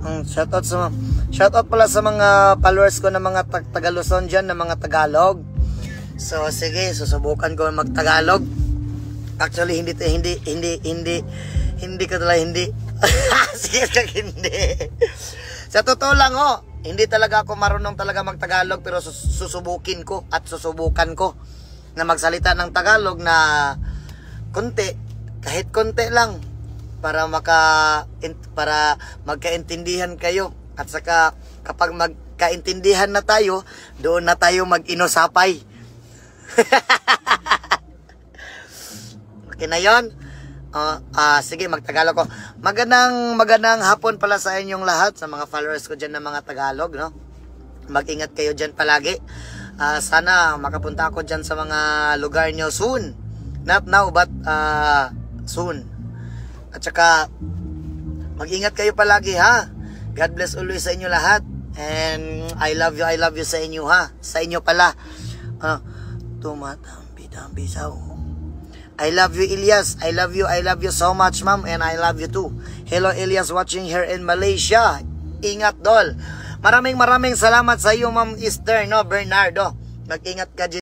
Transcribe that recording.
Shoutout pala sa mga followers ko na mga Taga-Luzon dyan, na mga Tagalog. So sige, susubukan ko mag-Tagalog. Actually hindi ko talaga hindi. Sige, hindi. Sa totoo lang hindi talaga ako marunong talaga mag-Tagalog, pero susubukan ko na magsalita ng Tagalog na konti, kahit konti lang, para magkaintindihan kayo. At saka kapag magkaintindihan na tayo, doon na tayo mag-inusapay. Okay na yun? Sige, magtagalog ko. Magandang hapon pala sa inyong lahat, sa mga followers ko dyan na mga Tagalog, no? Mag-ingat kayo dyan palagi. Sana makapunta ako dyan sa mga lugar nyo soon. Not now, but soon. At saka, mag-ingat kayo palagi, ha? God bless always sa inyo lahat. And I love you sa inyo, ha? Sa inyo pala. Tumatambi-tambi sa I love you, Elias. I love you so much, ma'am. And I love you too. Hello, Elias, watching here in Malaysia. Ingat, Dol. Maraming salamat sa iyo, ma'am Esther, no? Bernardo. Mag-ingat ka dyan.